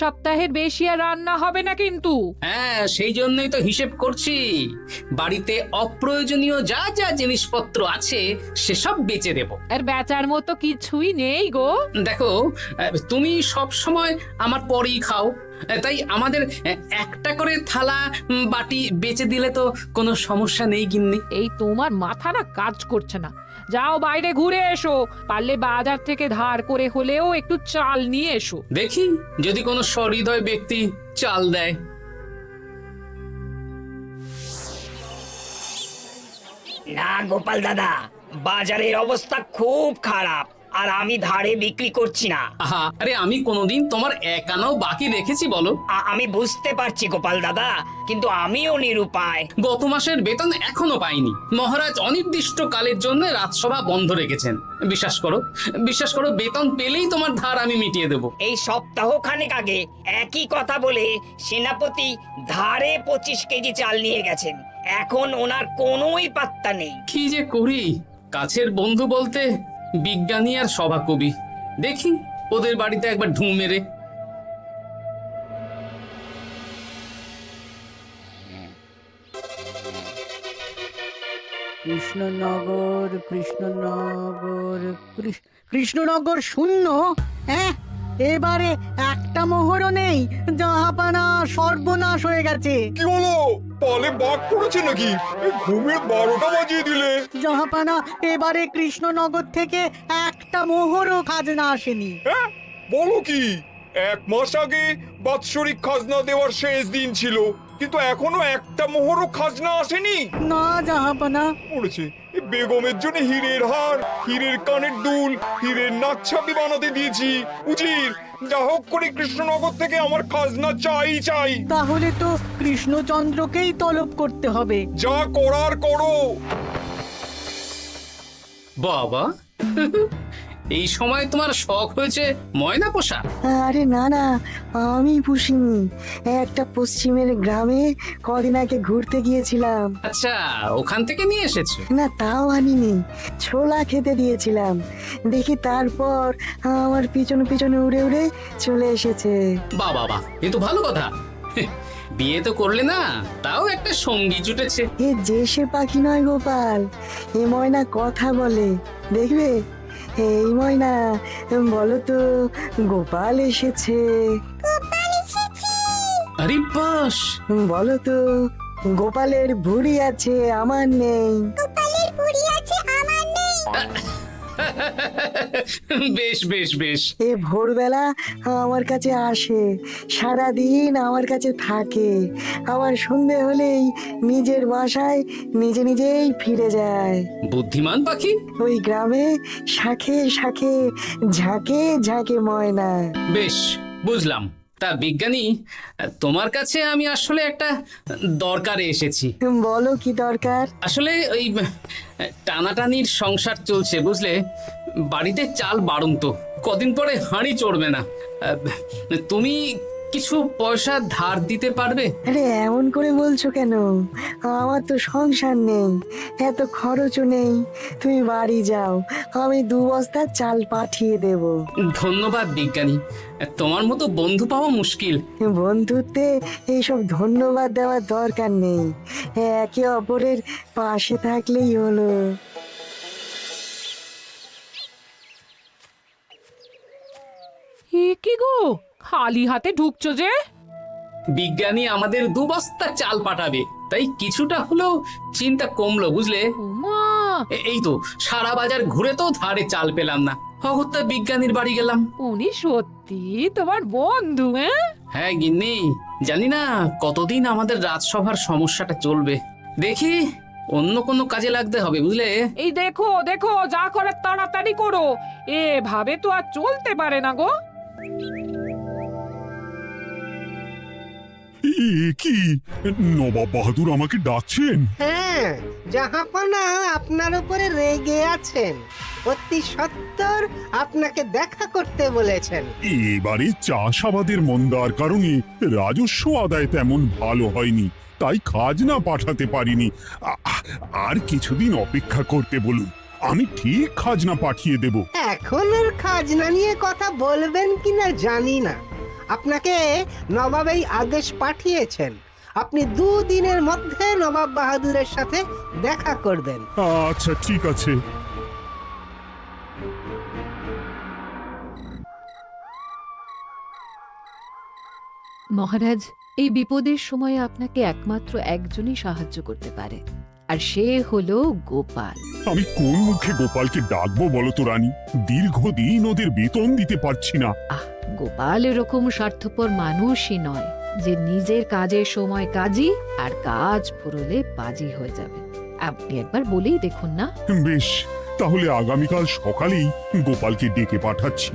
সপ্তাহের বেশি আর রান্না হবে না কিন্তু। হ্যাঁ, সেই জন্যই তো হিসেব করছি। বাড়িতে অপ্রয়োজনীয় যা যা জিনিসপত্র আছে সেসব বেচে দেব। আর বেচার মতো কিছুই নেই গো। দেখো, তুমি সব সময় আমার পরেই খাও, তাই আমাদের একটা করে থালা বাটি বেচে দিলে তো কোনো সমস্যা নেই গিন্নি। এই তোমার মাথা না কাজ করছে না। যাও বাইরে ঘুরে এসো, পারলে বাজার থেকে ধার করে হলেও একটু চাল নিয়ে এসো। দেখি যদি কোনো সহৃদয় ব্যক্তি চাল দেয়। না গোপাল দাদা, বাজারের অবস্থা খুব খারাপ, আর আমি ধারে বিক্রি করছি না। আহা, আরে আমি কোনোদিন তোমার একানাও বাকি রেখেছি বলো? আমি বুঝতে পারছি গোপাল দাদা, কিন্তু আমিও নিরুপায়। গত মাসের বেতন এখনো পাইনি। মহারাজ অনির্দিষ্ট কালের জন্য রাজসভা বন্ধ রেখেছেন। বিশ্বাস করো, বিশ্বাস করো, বেতন পেলেই তোমার ধার আমি মিটিয়ে দেবো। এই সপ্তাহ খানেক আগে একই কথা বলে সেনাপতি ধারে 25 কেজি চাল নিয়ে গেছেন। এখন ওনার কোনোই পাত্তা নেই। কি যে করি, কাছের বন্ধু বলতে বিজ্ঞানী আর সভাকবি। দেখি ওদের বাড়িতে একবার ঢুঁ মেরে। কৃষ্ণনগর কৃষ্ণনগর কৃষ্ণনগর শূন্য। হ্যাঁ, এবারে একটা মোহরও নেই। জাহাপানা সর্বনাশ হয়ে গেছে। কি হলো? পালে বাঘ পড়েছে নাকি? এই ঘুমের 12টা বাজিয়ে দিলে। জাহাপানা, এবারে কৃষ্ণনগর থেকে একটা মোহরও খাজনা আসেনি। হ্যাঁ, বলো কি? 1 মাস আগে বাৎসরিক খাজনা দেওয়ার শেষ দিন ছিল, কিন্তু এখনো একটা মোহরও খাজনা আসেনি। না জাহাপানা। পড়েছে বেগমের জন্য হীরের হার, হীরের কানের দুল, হীরের নাকছাবি বানাতে দিয়েছি। উজির, যা হোক করে কৃষ্ণনগর থেকে আমার খাজনা চাই চাই। তাহলে তো কৃষ্ণচন্দ্রকেই তলব করতে হবে। যা করার করো। বাবা, এই সময় তোমার শখ হয়েছে ময়না পোষা? আরে না না, আমি পুষিনি। একটা পশ্চিমের গ্রামে কদিন আগে ঘুরতে গিয়েছিলাম। আচ্ছা, ওখান থেকে নিয়ে এসেছো? না, তাও আনিনি, ছোলা খেতে দিয়েছিলাম। দেখি তারপর আমার পিছনে পিছনে উড়ে উড়ে চলে এসেছে। বাহ বাহ বাহ, এ তো ভালো কথা। বিয়ে তো করলে না, তাও একটা সঙ্গী জুটেছে। এ যে সে পাখি নয় গোপাল, এ ময়না কথা বলে, দেখবে। এই ময়না, বলো তো গোপাল এসেছে। আরে বাস, বলো তো গোপালের ভুঁড়ি আছে আমার নেই। বেশ বেশ বেশ। এ ভোরবেলা আমার কাছে আসে, সারাদিন আমার কাছে থাকে, আবার সন্ধে হলেই নিজের বাসায় নিজে নিজেই ফিরে যায়। বুদ্ধিমান পাখি। ওই গ্রামে শাখে শাখে ঝাঁকে ঝাঁকে ময়না। বেশ, বুঝলাম। তা বিজ্ঞানী, তোমার কাছে আমি আসলে একটা দরকারে এসেছি। বলো কি দরকার? আসলে ওই টানাটানির সংসার চলছে, বুঝলে। বাড়িতে চাল বাড়ন্ত, কদিন পরে হাঁড়ি চড়বে না। তুমি কিছু পয়সা ধার দিতে পারবে? আরে এমন করে বলছো কেন? আমার তো সংসার নেই, এত খরচও নেই। তুমি বাড়ি যাও, আমি 2 বস্তা চাল পাঠিয়ে দেব। ধন্যবাদ বিজ্ঞানী, তোমার মতো বন্ধু পাওয়া মুশকিল। বন্ধুত্বে এইসব ধন্যবাদ দেওয়ার দরকার নেই, একে অপরের পাশে থাকলেই হলো। এ কি গো, খালি হাতে ঢুকছো যে? বিজ্ঞানী আমাদের 2 বস্তা চাল পাঠাবে, তাই কিছুটা হলেও চিন্তা কমলো, বুঝলে। ওমা, এই তো সারা বাজার ঘুরে তো ধারে চাল পেলাম না। অগত্যা বিজ্ঞানীর বাড়ি গেলাম। উনি সত্যি তোমার বন্ধু? হ্যাঁ গিন্নি, জানি না কতদিন আমাদের রাজসভার সমস্যাটা চলবে। দেখি অন্য কোনো কাজে লাগতে হবে, বুঝলে। এই দেখো দেখো, যা করে তাড়াতাড়ি করো, এভাবে তো আর চলতে পারে না গো। কি নবাব বাহাদুর আমাকে ডাকছেন? হ্যাঁ, জাহাপনা আপনার উপরে রেগে আছেন। অতি সত্বর আপনাকে দেখা করতে বলেছেন। এবারে চাষাবাদের মন্দার কারণে রাজস্ব আদায় তেমন ভালো হয়নি, তাই খাজনা পাঠাতে পারিনি। আর কিছুদিন অপেক্ষা করতে বলুন, আমি ঠিক খাজনা পাঠিয়ে দেব। এখন আর খাজনা নিয়ে কথা বলবেন কিনা জানি না। আপনাকে নবাব এই আদেশ পাঠিয়েছেন আপনি 2 দিনের মধ্যে নবাব বাহাদুরের সাথে দেখা করবেন। আচ্ছা ঠিক আছে। মহারাজ, এই বিপদের সময়ে আপনাকে একমাত্র একজনই সাহায্য করতে পারে, আর সে হলো গোপাল। আমি কোন মুখে গোপালকে ডাকবো বলো তো রানী? দীর্ঘদিন ওদের বেতন দিতে পারছি না। গোপাল এরকম স্বার্থপর মানুষই নয় যে নিজের কাজের সময় কাজী আর কাজ ফুরলে বাজি হয়ে যাবে। আপনি একবার বলেই দেখুন না। বেশ, তাহলে আগামীকাল সকালেই গোপালকে ডেকে পাঠাচ্ছি।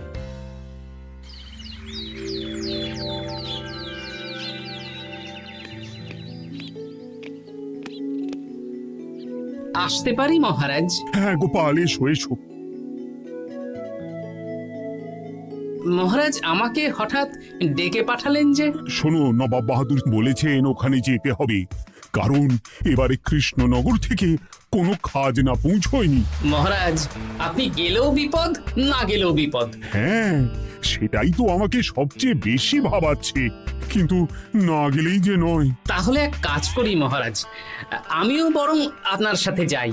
আসতে পারি মহারাজ? হ্যাঁ গোপাল, এসো এসো। মহারাজ আমাকে হঠাৎ ডেকে পাঠালেন যে? শোনো, নবাব বাহাদুর বলেছেন ওখানে যেতে হবে, কারণ এবারে কৃষ্ণনগর থেকে কোনো খাজনা পৌঁছয়নি। মহারাজ, আপনি গেলেও বিপদ, না গেলেও বিপদ। হ্যাঁ, সেটাই তো আমাকে সবচেয়ে বেশি ভাবাচ্ছে, কিন্তু না গেলেই যে নয়। তাহলে এক কাজ করি মহারাজ, আমিও বরং আপনার সাথে যাই।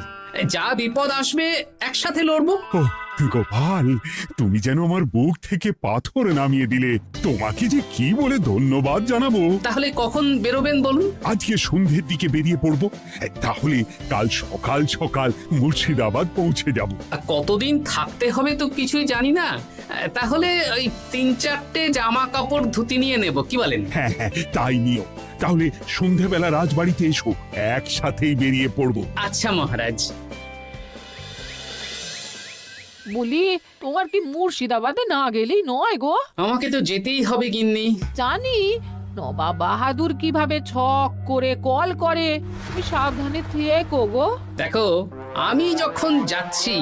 যা বিপদ আসবে একসাথে লড়বো। ও গোপাল, তুমি যেন আমার বুক থেকে পাথর নামিয়ে দিলে। তোমাকে যে কি বলে ধন্যবাদ জানাবো। তাহলে কখন বেরোবেন বলুন? আজকে সন্ধ্যের দিকে বেরিয়ে পড়বো, তাহলে কাল সকাল সকাল মুর্শিদাবাদ পৌঁছে যাব। কতদিন থাকতে হবে তো কিছুই জানি না, তাহলে ওই 3-4টে জামা কাপড় ধুতি নিয়ে নেব, কি বলেন? হ্যাঁ হ্যাঁ, তাই নিও। তাহলে সন্ধ্যেবেলা রাজবাড়িতে এসো, একসাথেই বেরিয়ে পড়বো। আচ্ছা মহারাজ। বলি, তোমার কি মুর্শিদাবাদে না গেলেই নয় গো? আমাকে তো যেতেই হবে গিন্নি। জানি নবাব বাহাদুর কিভাবে ছক করে কল করে, তুমি সাবধানে থেকো গো। দেখো, আমি যখন যাচ্ছি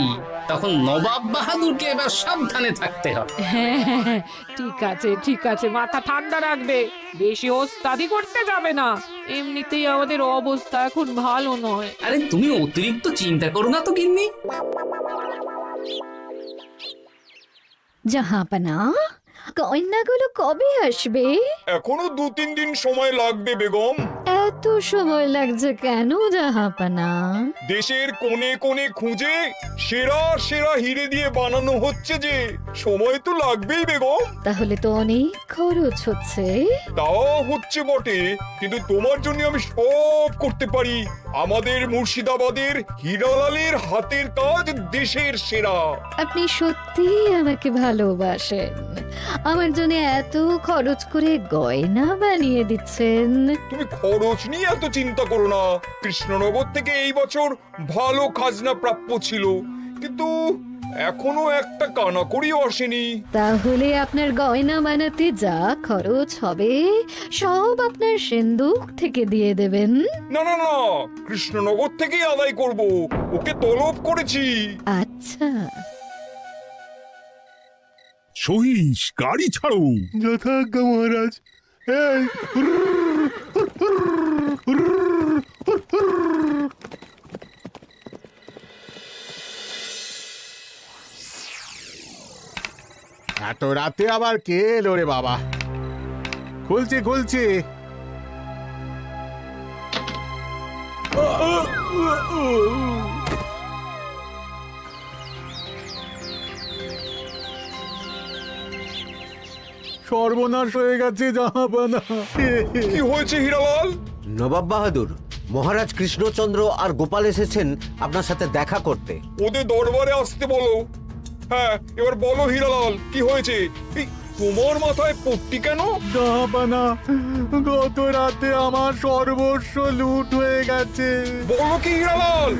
তখন নবাব বাহাদুরকে এবার সাবধানে থাকতে হবে। হ্যাঁ, ঠিক আছে ঠিক আছে, মাথা ঠান্ডা রাখবে, বেশি ওস্তাদি করতে যাবে না। এমনিতেই আমাদের অবস্থা এখন ভালো নয়। আরে তুমি অতিরিক্ত চিন্তা করো না তো গিন্নি। জাহাপনা, গয়নাগুলো কবে আসবে? এখনো 2-3 দিন সময় লাগবে বেগম। এত সময় লাগছে কেন জাহাপনা? দেশের কোণে কোণে খুঁজে সেরা সেরা হিরে দিয়ে বানানো হচ্ছে, যে সময় তো লাগবেই বেগম। তাহলে তো অনেক খরচ হচ্ছে। তাও হচ্ছে বটে, কিন্তু তোমার জন্য আমি সব করতে পারি। আমাদের মুর্শিদাবাদের হীরালালের হাতের কাজ দেশের সেরা। আপনি সত্যি আমাকে ভালোবাসেন, আমার জন্য এত খরচ করে গয়না বানিয়ে দিচ্ছেন। তুমি খরচ নিয়ে এত চিন্তা করো না। কৃষ্ণনগর থেকে এই বছর ভালো খাজনা প্রাপ্য ছিল, কিন্তু এখনো একটা কানাকড়িও আসেনি। তাহলে আপনার গয়না বানাতে যা খরচ হবে সব আপনার সিন্ধুক থেকে দিয়ে দেবেন? না না না, কৃষ্ণনগর থেকেই আদায় করব, ওকে তলব করেছি। আচ্ছা, সহিস, গাড়ি ছাড়ো। যথাজ্ঞা মহারাজ। এত রাতে আবার কে এলো রে বাবা? খুলছি খুলছি। সর্বনাশ হয়ে গেছে জাহাপানা। কি হয়েছে হীরালাল? নবাব বাহাদুর, মহারাজ কৃষ্ণচন্দ্র আর গোপাল এসেছেন আপনার সাথে দেখা করতে। ওদের দরবারে আসতে বলো। হ্যাঁ, এবার বলো হীরালাল, কি হয়েছে? এই, তোমার মাথায় পট্টি কেন? জাহাপানা, গত রাতে আমার সর্বস্ব লুট হয়ে গেছে। বলো কি হীরালাল?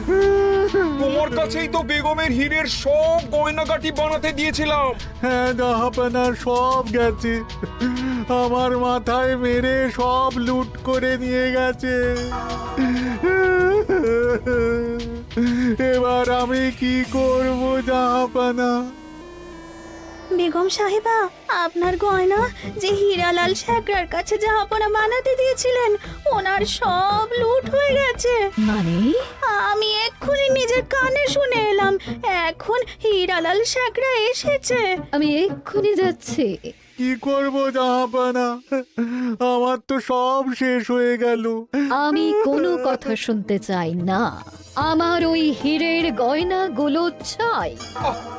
তোমার কাছেই তো বেগমের হীরের সব গয়নাগাটি বানাতে দিয়েছিলাম। হ্যাঁ জাহাপানা, সব গেছে। আমার মাথায় মেরে সব লুট করে নিয়ে গেছে। এবার আমি কি করব জাহাপানা? বেগম সাহেবা, আপনার গয়না যে হীরালাল শেখরার কাছে জাহাপনা বানাতে দিয়েছিলেন, ওনার সব লুট হয়ে গেছে। মানে? আমি এক্ষুনি নিজের কানে শুনে এলাম, এখন হীরালাল শেখরা এসেছে। আমি এক্ষুনি যাচ্ছি। কি করব জাহাপানা, আমার তো সব শেষ হয়ে গেল। আমি কোনো কথা শুনতে চাই না, আমার ওই হীরের গয়নাগুলো চাই।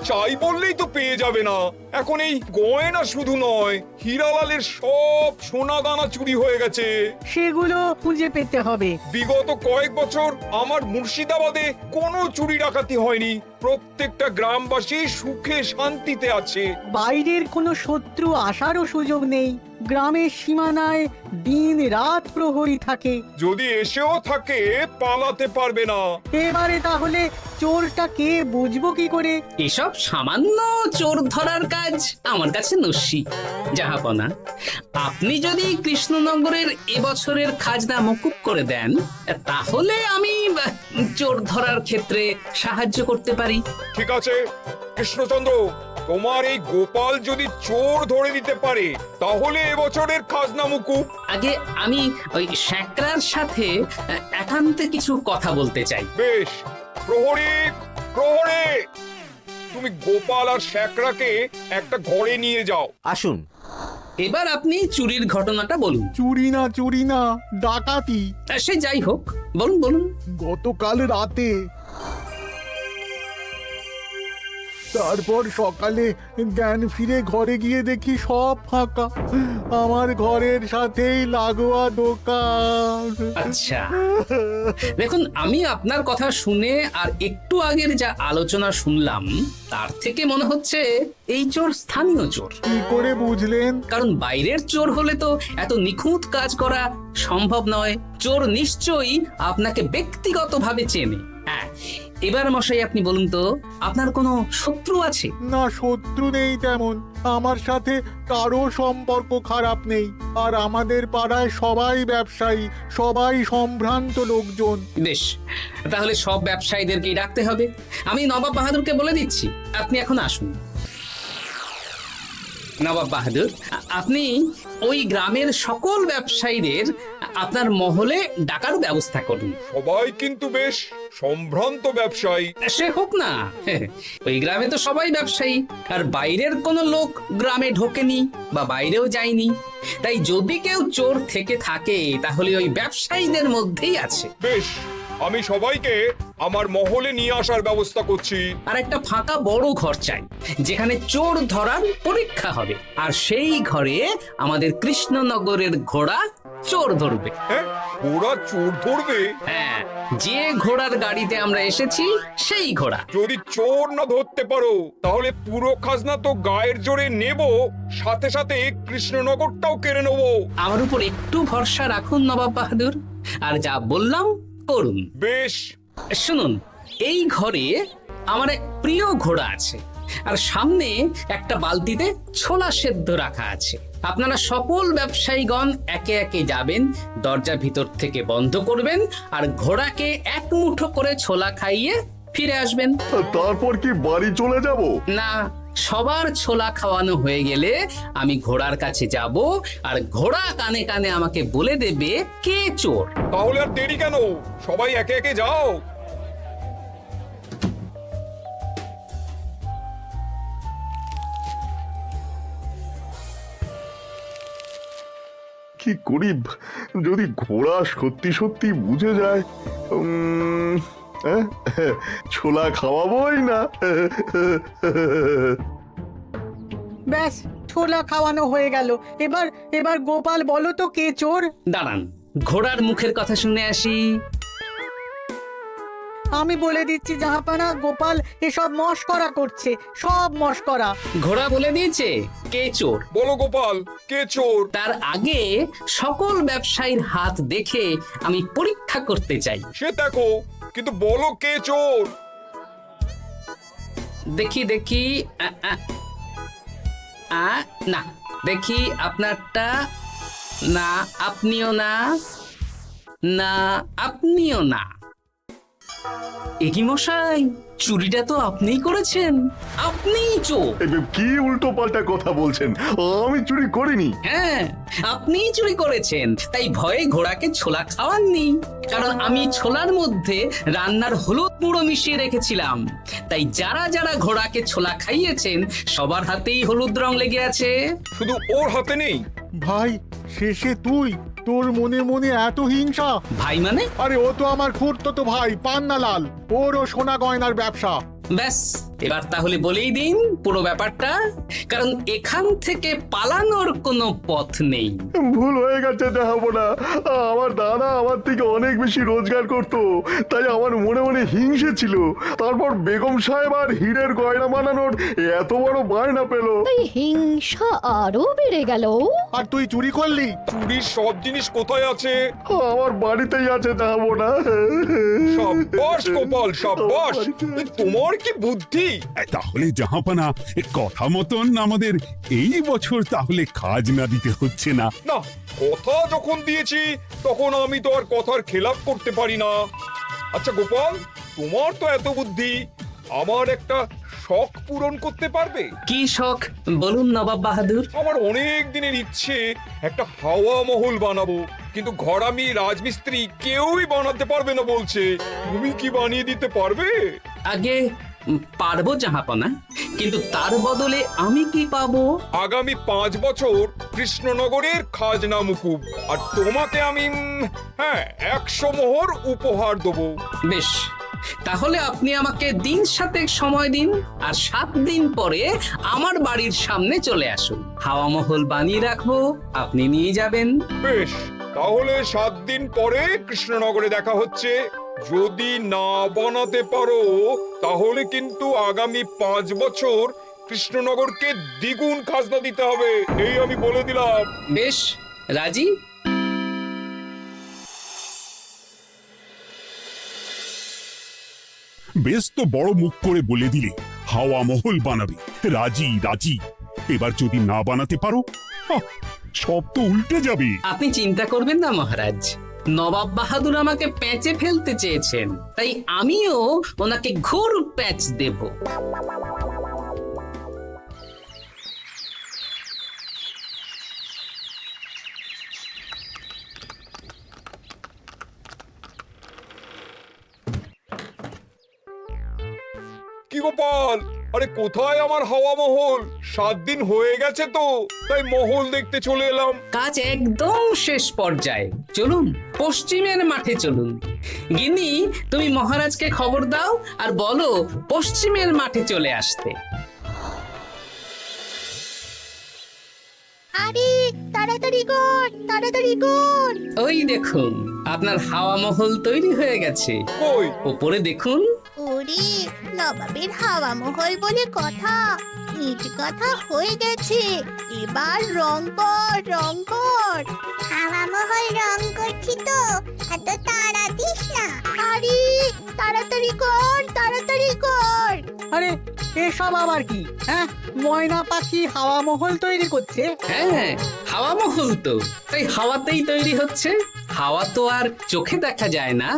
চাই বললেই তো পেয়ে যাবে না। এখন এই গয়না শুধু নয়, হীরালালের সব সোনা দানা চুরি হয়ে গেছে। সেগুলো খুঁজে পেতে হবে। বিগত কয়েক বছর আমার মুর্শিদাবাদে কোনো চুরি ডাকাতি হয়নি। প্রত্যেকটা গ্রামবাসী সুখে শান্তিতে আছে। বাইরের কোনো শত্রু আসারও সুযোগ নেই। গ্রামের সীমানায় দিন রাত প্রহরী থাকে। যদি এসেও থাকে পালাতে পারবে না। এবারে তাহলে চোরটা কে বুঝবো কি করে? এসব সামান্য চোর ধরার কাজ আমার কাছে নস্যি। জাহাপনা, আপনি যদি কৃষ্ণনগরের এবছরের খাজনা মকুব করে দেন, তাহলে আমি চোর ধরার ক্ষেত্রে সাহায্য করতে পারি। ঠিক আছে কৃষ্ণচন্দ্র, তোমার এই গোপাল যদি চোর ধরে দিতে পারে তাহলে এবছরের খাজনা মুকুব। আগে আমি ওই শ্যাকরার সাথে একান্তে কিছু কথা বলতে চাই। বেশ, প্রহরী প্রহরী, তুমি গোপাল আর শ্যাকরাকে একটা ঘরে নিয়ে যাও। আসুন। এবার আপনি চুরির ঘটনাটা বলুন। চুরি না, ডাকাতি। সে যাই হোক, বলুন বলুন। গতকাল রাতে, তারপর সকালে জ্ঞান ফিরে ঘরে গিয়ে দেখি সব ফাঁকা। আমার ঘরের সাথেই লাগোয়া দোকান। আচ্ছা, দেখুন, আমি আপনার কথা শুনে আর একটু আগের যা আলোচনা শুনলাম তার থেকে মনে হচ্ছে এই চোর স্থানীয় চোর। কি করে বুঝলেন? কারণ বাইরের চোর হলে তো এত নিখুঁত কাজ করা সম্ভব নয়। চোর নিশ্চয়ই আপনাকে ব্যক্তিগতভাবে চেনে। হ্যাঁ, এবার মশাই আপনি বলুন তো, আপনার কোনো শত্রু আছে? না, শত্রু নেই তেমন। আমার সাথে কারো সম্পর্ক খারাপ নেই। আর আমাদের পাড়ায় সবাই ব্যবসায়ী, সবাই সম্ভ্রান্ত লোকজন। বেশ, তাহলে সব ব্যবসায়ীদেরকেই ডাকতে হবে। আমি নবাব বাহাদুরকে বলে দিচ্ছি, আপনি এখন আসুন। নবাব বাহাদুর, আপনি ওই গ্রামের সকল ব্যবসায়ীদের আপনার মহলে ডাকার ব্যবস্থা করুন। সবাই কিন্তু বেশ সম্ভ্রান্ত ব্যবসায়ী। সে হোক না, ওই গ্রামে তো সবাই ব্যবসায়ী, আর বাইরের কোনো লোক গ্রামে ঢোকেনি বা বাইরেও যায়নি। তাই যদি কেউ চোর থেকে থাকে তাহলে ওই ব্যবসায়ীদের মধ্যেই আছে। বেশ, আমি সবাইকে আমার মহলে নিয়ে আসার ব্যবস্থা করছি। আর একটা ফাঁকা বড় ঘর চাই, যেখানে চোর ধরার পরীক্ষা হবে। আর সেই ঘরে আমাদের কৃষ্ণনগরের ঘোড়া চোর ধরবে। হ্যাঁ, ঘোড়া চোর ধরবে? হ্যাঁ, যে ঘোড়ার গাড়িতে আমরা এসেছি সেই ঘোড়া। যদি চোর না ধরতে পারো তাহলে পুরো খাজনা তো গায়ের জোরে নেব, সাথে সাথে কৃষ্ণনগরটাও কেড়ে নেবো। আমার উপর একটু ভরসা রাখুন নবাব বাহাদুর, আর যা বললাম করুন। বেশ, শুনুন, এই ঘরে আমার এক প্রিয় ঘোড়া আছে, আর সামনে একটা বালতিতে ছোলা সেদ্ধ রাখা আছে। আপনারা সকল ব্যবসায়ীগণ একে একে যাবেন, দরজা ভিতর থেকে বন্ধ করবেন, আর ঘোড়াকে এক মুঠো করে ছোলা খাইয়ে ফিরে আসবেন। তারপর কি বাড়ি চলে যাব? না, সবার ছোলা খাওয়ানো হয়ে গেলে আমি ঘোড়ার কাছে যাব, আর ঘোড়া কানে কানে আমাকে বলে দেবে কে চোর। তাহলে আর দেরি কেন, সবাই একে একে যাও। কি করি যদি ঘোড়া সত্যি সত্যি বুঝে যায়? ছোলা খাওয়াবোই না। ব্যাস, ছোলা খাওয়ানো হয়ে গেল। এবার এবার গোপাল বলো তো কে চোর? দাঁড়ান, ঘোড়ার মুখের কথা শুনে আসি। আমি বলে দিচ্ছি জাহাপানা, গোপাল এসব মশকরা করছে, সব মশকরা। ঘোড়া বলে দিয়েছে কে চোর। বলো গোপাল, কে চোর? তার আগে সকল ব্যবসায়ীর হাত দেখে আমি পরীক্ষা করতে চাই। সে দেখো, কিন্তু বলো কে চোর? দেখি দেখি, না, দেখি আপনারটা। না, আপনিও না। না, আপনিও না। একই মশাই, চুরিটা তো আপনিই করেছেন, আপনিই চোর। কি উল্টো পাল্টা কথা বলছেন? আমি চুরি করিনি। হ্যাঁ, আপনিই চুরি করেছেন, তাই ভয়ে ঘোড়াকে ছোলা খাওয়াননি। কারণ আমি ছোলার মধ্যে রান্নার হলুদ গুঁড়ো মিশিয়ে রেখেছিলাম, তাই যারা যারা ঘোড়াকে ছোলা খাইয়েছেন সবার হাতেই হলুদ রং লেগে আছে। শুধু ওর হাতে নেই। ভাই, শেষে তুই? তোর মনে মনে এত হিংসা? ভাই মানে? আরে ও তো আমার খুড়তো ভাই পান্নালাল, ওরও সোনা গয়নার ব্যবসা। ব্যাস, এবার তাহলে বলেই দিন পুরো ব্যাপারটা, কারণ এখান থেকে পালানোর কোনো পথ নেই। ভুল হয়ে গেছে জাহাপনা, আমার দাদা আমার থেকে অনেক বেশি রোজগার করত, তাই আমার মনে মনে হিংসে ছিল। তারপর বেগম সাহেব আর হীরের গয়না বানানোর এত বড় বায়না পেল, হিংসা আরো বেড়ে গেল। আর তুই চুরি করলি? চুরির সব জিনিস কোথায় আছে? আমার বাড়িতেই আছে জাহাপনা। সাব্বাস গোপাল, সাব্বাস, তোমার কি বুদ্ধি! তাহলে জাহাপানা, কথা মতন আমাদের এই বছর তাহলে খাজনা দিতে হচ্ছে না। না, কথা যখন দিয়েছি তখন আমি তো আর কথার খেলাপ করতে পারি না। আচ্ছা গোপাল, তোমার তো এত বুদ্ধি, আমার একটা শখ পূরণ করতে পারবে? কি শখ বলুন নবাব বাহাদুর। আমার অনেক দিনের ইচ্ছে একটা হাওয়া মহল বানাবো, কিন্তু ঘরামি রাজমিস্ত্রি কেউই বানাতে পারবে না বলছে। তুমি কি বানিয়ে দিতে পারবে? আগে পারবো জাহাপনা, কিন্তু তার বদলে আমি কি পাবো? আগামী 5 বছর কৃষ্ণনগরের খাজনা মুকুব, আর তোমাকে আমি 100 মোহর উপহার দেবো। বেশ, তাহলে আপনি আমাকে দিন 7 সময় দিন, আর 7 দিন পরে আমার বাড়ির সামনে চলে আসুন। হাওয়া মহল বানিয়ে রাখবো, আপনি নিয়ে যাবেন। বেশ, তাহলে 7 দিন পরে কৃষ্ণনগরে দেখা হচ্ছে। যদি না বানাতে পারো তাহলে কিন্তু আগামী 5 বছর কৃষ্ণনগরকে দ্বিগুণ খাজনা দিতে হবে, এই আমি বলে দিলাম। বেশ, রাজি। বেশ তো বড় মুখ করে বলে দিলে হাওয়া মহল বানাবে। রাজি রাজি। এবার যদি না বানাতে পারো, সব তো উল্টে যাবে। আপনি চিন্তা করবেন না মহারাজ, নবাব বাহাদুর আমাকে প্যাঁচে ফেলতে চেয়েছেন, তাই আমিও ওনাকে ঘোর প্যাঁচ দেব। কি গোপাল, আরে কোথায় আমার হাওয়া মহল? 7 দিন হয়ে গেছে তো, তাই মহল দেখতে চলে এলাম। কাজ একদম শেষ পর্যায়ে, চলুন পশ্চিমের মাঠে চলুন। গিন্নি, তুমি মহারাজকে খবর দাও আর বলো পশ্চিমের মাঠে চলে আসতে। আরে তাড়াতাড়ি কর, তাড়াতাড়ি কর। ওই দেখুন, আপনার হাওয়া মহল তৈরি হয়ে গেছে। কই? উপরে দেখুন। ওরে, নবাবের হাওয়া মহল বলে কথা, ইট কথা হয়ে গেছে। এবার রং কর, রং কর। হাওয়া মহল রং করছি তো, এত তাড়া দিস না। আরে তাড়াতাড়ি কর, তাড়াতাড়ি কর। আরে এসব আবার কি? ময়না পাখি হাওয়া মহল তৈরি করছে? হ্যাঁ, হাওয়া মহল তো, তাই হাওয়াতেই তৈরি হচ্ছে। হাওয়া তো আর চোখে দেখা যায় না,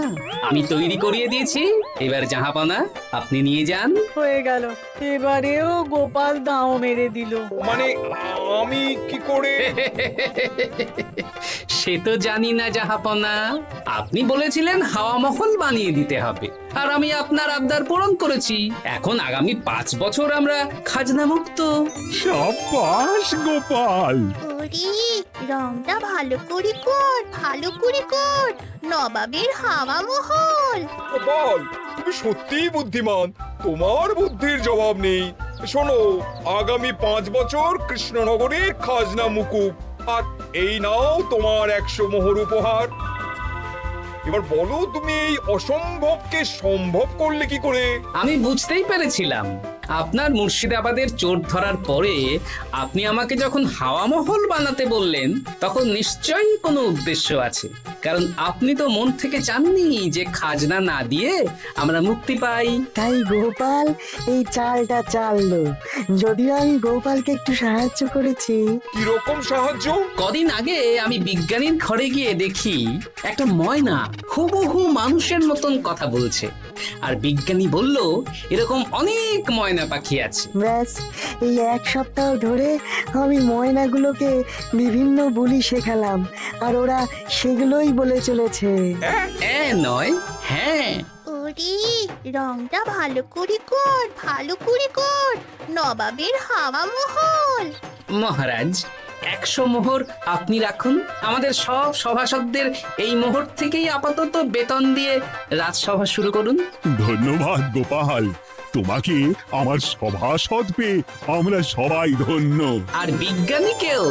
আমি তৈরি করিয়ে দিয়েছি। এবার জাহাপানা আপনি নিয়ে যান। হয়ে গেল, এবারেও গোপাল দাও মেরে দিল। মানে আমি কি করে? সে তো জানি না জাহাপনা, আপনি বলেছিলেন হাওয়া মহল বানিয়ে দিতে হবে, আর আমি আপনার আবদার পূরণ করেছি। এখন আগামী 5 বছর আমরা খাজনা মুক্ত। সাব্বাস গোপাল। ওরে, রংটা ভালো করে কর, ভালো করে কর। নবাবের হাওয়া মহল। গোপাল, তুমি সত্যিই বুদ্ধিমান, তোমার বুদ্ধির জবাব নেই। শোনো, আগামী 5 বছর কৃষ্ণনগরের খাজনা মুকুব, আর এই নাও তোমার 100 মোহর উপহার। এবার বলো, তুমি এই অসম্ভবকে সম্ভব করলে কি করে? আমি বুঝতেই পেরেছিলাম, আপনার মুর্শিদাবাদের চোর ধরার পরে আপনি আমাকে যখন হাওয়া মহল বানাতে বললেন, তখন নিশ্চয়ই কোনো উদ্দেশ্য আছে। কারণ আপনি তো মন থেকে চাননি যে খাজনা না দিয়ে আমরা মুক্তি পাই। তাই গোপাল এই চালটা চাললো। যদিও আমি গোপালকে একটু সাহায্য করেছি। কিরকম সাহায্য? কদিন আগে আমি বিজ্ঞানীর ঘরে গিয়ে দেখি একটা ময়না হুবহু মানুষের মতন কথা বলছে। আর বিজ্ঞানী বলল এরকম অনেক ময়না পাখি আছে। ব্যাস এই এক সপ্তাহ ধরে আমি ময়নাগুলোকে বিভিন্ন বুলি শেখালাম আর ওরা সেগুলোই বলে চলেছে। নয়, হ্যাঁ। ওরে রংটা ভালো করে কর নবাবের হাওয়া মহল। মহারাজ 100 মোহর আপনি রাখুন। আমাদের সব সভাসদদের এই মোহর থেকেই আপাতত বেতন দিয়ে রাজসভা শুরু করুন। ধন্যবাদ গোপাল, তোমাকে আমার সভাসদ পেয়ে আমরা সবাই ধন্য। আর বিজ্ঞানীকেও।